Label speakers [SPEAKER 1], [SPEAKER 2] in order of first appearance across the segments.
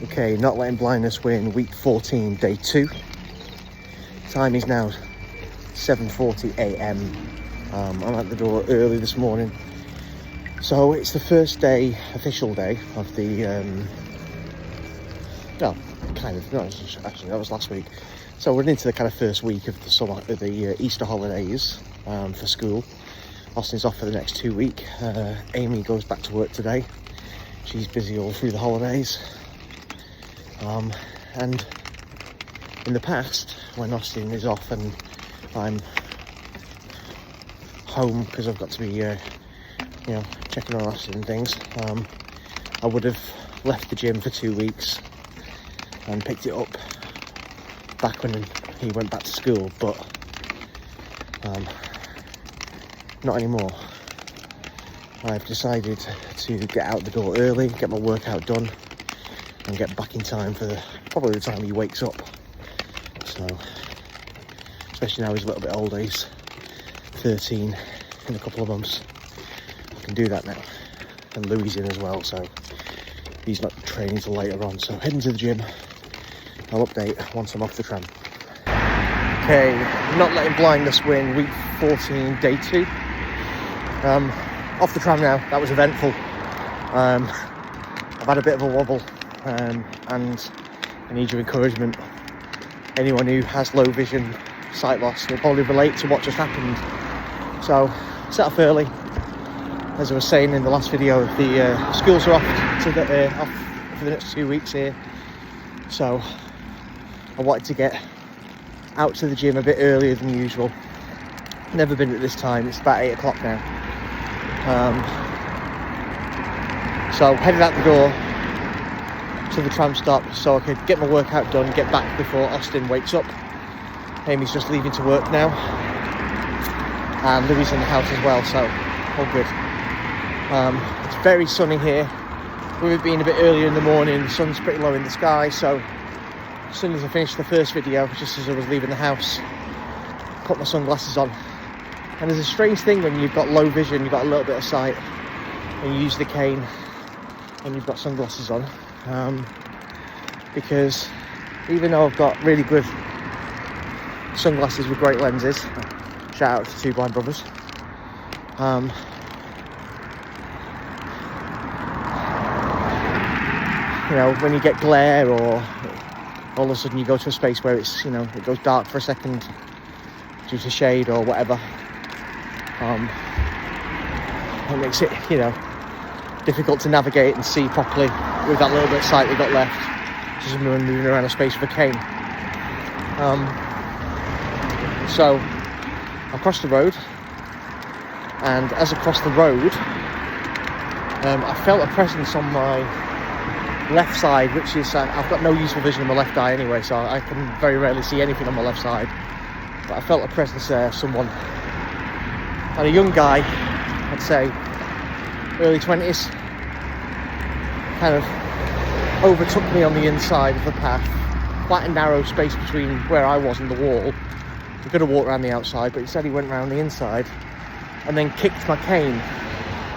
[SPEAKER 1] Okay, not letting blindness win, week 14, day 2. Time is now 7:40 a.m. I'm at the door early this morning. So it's the first day, official day of the, well, kind of, no, actually that was last week. So we're into the kind of first week of the summer, of the Easter holidays for school. Austin's off for the next 2 weeks. Amy goes back to work today. She's busy all through the holidays. And in the past, when Austin is off and I'm home because I've got to be, checking on Austin and things, I would have left the gym for 2 weeks and picked it up back when he went back to school, but not anymore. I've decided to get out the door early, get my workout done, and get back in time for probably the time he wakes up. So, especially now he's a little bit older, he's 13 in a couple of months. I can do that now. And Louis in as well, so he's not training till later on. So heading to the gym. I'll update once I'm off the tram. Okay, not letting blindness win, week 14, day 2. Off the tram now. That was eventful. I've had a bit of a wobble, and I need your encouragement. Anyone who has low vision, sight loss, will probably relate to what just happened. So, set off early. As I was saying in the last video, the schools are off for the next 2 weeks here. So, I wanted to get out to the gym a bit earlier than usual. Never been at this time. It's about 8 o'clock now. So headed out the door to the tram stop so I could get my workout done, get back before Austin wakes up. Amy's just leaving to work now, and Louis in the house as well, so all good. It's very sunny here. With it being a bit earlier in the morning, the sun's pretty low in the sky, so as soon as I finished the first video, just as I was leaving the house, put my sunglasses on. And there's a strange thing when you've got low vision, you've got a little bit of sight, and you use the cane and you've got sunglasses on, because even though I've got really good sunglasses with great lenses, shout out to Two Blind Brothers, when you get glare, or all of a sudden you go to a space where it's, it goes dark for a second due to shade or whatever, it makes it, difficult to navigate and see properly with that little bit of sight we've got left, just moving around a space with a cane. So I crossed the road, and as I crossed the road, I felt a presence on my left side, which is, I've got no useful vision in my left eye anyway, so I can very rarely see anything on my left side, but I felt a presence there, someone, and a young guy, I'd say early 20s, kind of overtook me on the inside of the path. Quite a narrow space between where I was and the wall. We could have walked around the outside, but instead he went around the inside and then kicked my cane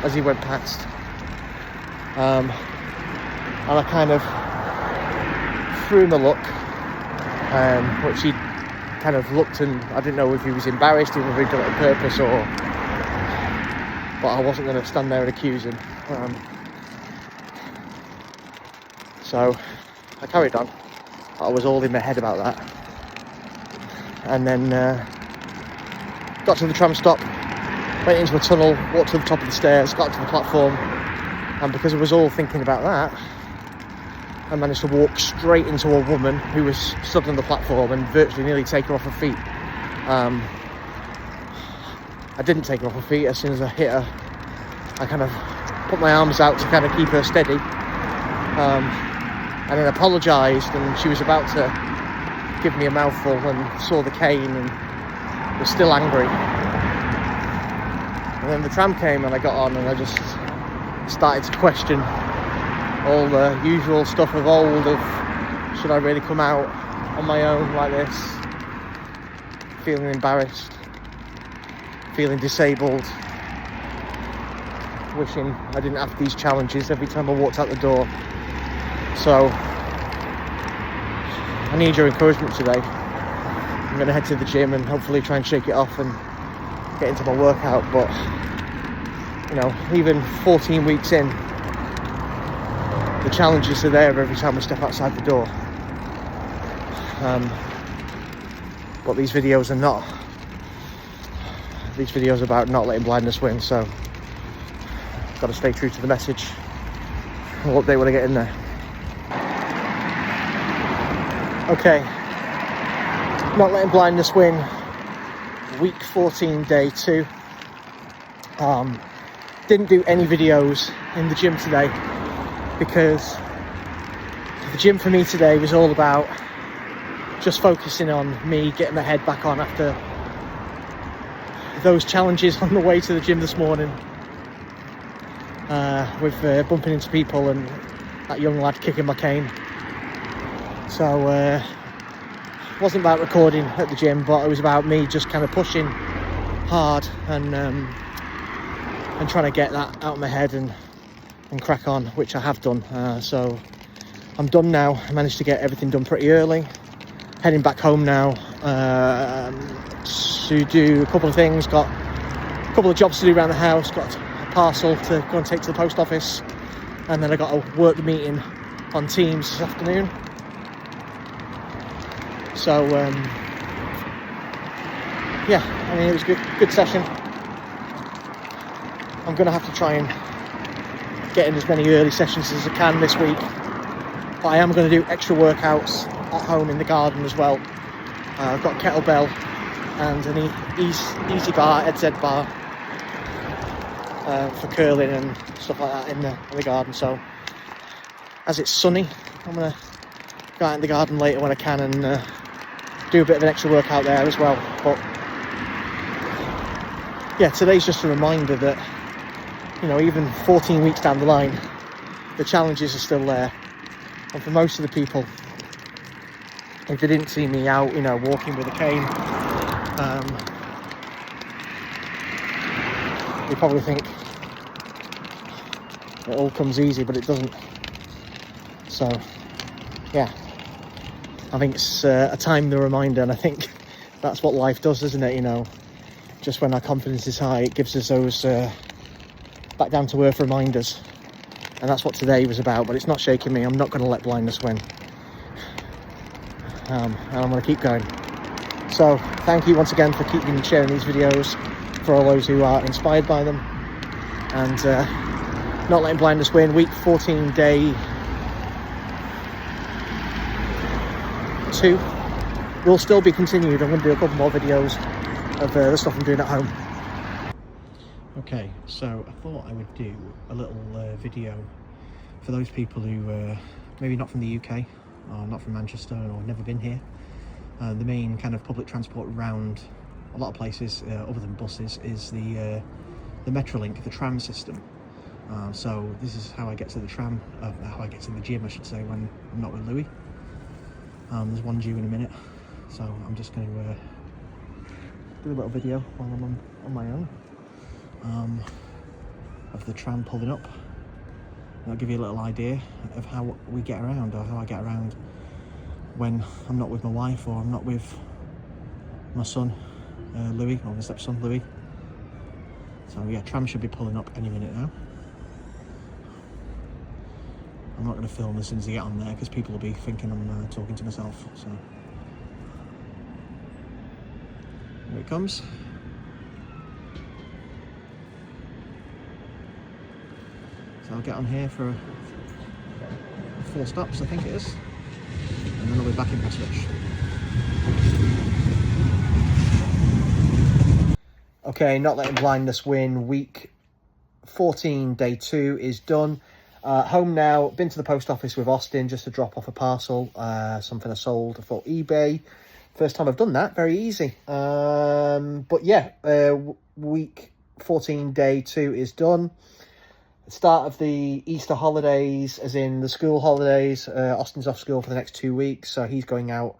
[SPEAKER 1] as he went past. And I kind of threw him a look, which he kind of looked, and I didn't know if he was embarrassed, if he'd done it on purpose, but I wasn't going to stand there and accuse him. So I carried on. I was all in my head about that. And then got to the tram stop, went into a tunnel, walked to the top of the stairs, got to the platform, and because I was all thinking about that, I managed to walk straight into a woman who was stood on the platform and virtually nearly take her off her feet. I didn't take her off her feet. As soon as I hit her, I kind of put my arms out to kind of keep her steady, and then apologised, and she was about to give me a mouthful and saw the cane and was still angry. And then the tram came and I got on, and I just started to question all the usual stuff of old, of should I really come out on my own like this, feeling embarrassed, feeling disabled, wishing I didn't have these challenges every time I walked out the door. So I need your encouragement today. I'm going to head to the gym and hopefully try and shake it off and get into my workout. But, you know, even 14 weeks in, the challenges are there every time we step outside the door. But these videos are not. These videos are about not letting blindness win, so I've got to stay true to the message. I'll update when I get in there. Okay, not letting blindness win, week 14, day 2. Didn't do any videos in the gym today because the gym for me today was all about just focusing on me getting my head back on after those challenges on the way to the gym this morning, with bumping into people and that young lad kicking my cane. So it wasn't about recording at the gym, but it was about me just kind of pushing hard and trying to get that out of my head and crack on, which I have done. So I'm done now. I managed to get everything done pretty early. Heading back home now to do a couple of things. Got a couple of jobs to do around the house. Got a parcel to go and take to the post office, and then I got to work the meeting on Teams this afternoon. So yeah, I mean, it was a good session. I'm going to have to try and get in as many early sessions as I can this week, but I am going to do extra workouts at home in the garden as well. I've got kettlebell and an easy bar, EZ bar, for curling and stuff like that in the garden. So as it's sunny, I'm going to go out in the garden later when I can and do a bit of an extra workout there as well. But yeah, today's just a reminder that, you know, even 14 weeks down the line, the challenges are still there. And for most of the people, if they didn't see me out, you know, walking with a cane, they probably think it all comes easy, but it doesn't. So yeah, I think it's a timely reminder, and I think that's what life does, isn't it? You know, just when our confidence is high, it gives us those back down to earth reminders, and that's what today was about. But it's not shaking me. I'm not going to let blindness win, and I'm going to keep going. So thank you once again for keeping sharing these videos, for all those who are inspired by them, and not letting blindness win. Week 14, day 2 will still be continued. I'm going to do a couple more videos of the stuff I'm doing at home. Okay, so I thought I would do a little video for those people who maybe not from the UK, or not from Manchester, or never been here. The main kind of public transport around a lot of places other than buses is the Metrolink, the tram system. So this is how I get to the tram, how I get to the gym, I should say, when I'm not with Louis. There's one due in a minute, so I'm just going to do a little video while I'm on my own of the tram pulling up. And I'll give you a little idea of how we get around, or how I get around when I'm not with my wife, or I'm not with my son Louis, or my stepson Louis. So yeah, tram should be pulling up any minute now. I'm not going to film as soon as I get on there, because people will be thinking I'm talking to myself. So here it comes. So I'll get on here for 4 stops, I think it is, and then I'll be back in Prestwich. Okay, not letting blindness win. Week 14, day 2 is done. Home now. Been to the post office with Austin just to drop off a parcel, something I sold for eBay. First time I've done that. Very easy. But yeah, week 14, day 2 is done. Start of the Easter holidays, as in the school holidays. Austin's off school for the next 2 weeks, so he's going out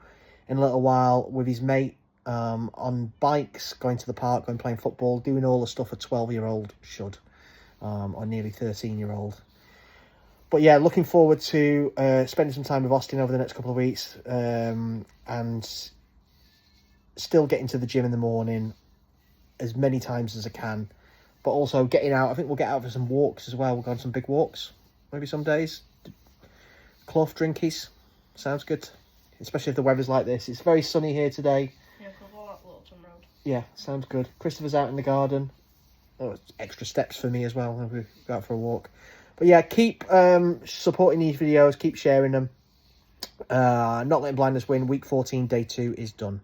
[SPEAKER 1] in a little while with his mate on bikes, going to the park, going playing football, doing all the stuff a 12-year-old should, or nearly 13-year-old. But yeah, looking forward to spending some time with Austin over the next couple of weeks, and still getting to the gym in the morning as many times as I can, but also getting out. I think we'll get out for some walks as well. We'll go on some big walks, maybe some days. Clough drinkies, sounds good, especially if the weather's like this. It's very sunny here today.
[SPEAKER 2] Yeah, we'll go out Lawton Road.
[SPEAKER 1] Yeah, sounds good. Christopher's out in the garden. Oh, it's extra steps for me as well. We go out for a walk. But yeah, keep supporting these videos. Keep sharing them. Not letting blindness win. Week 14, day 2 is done.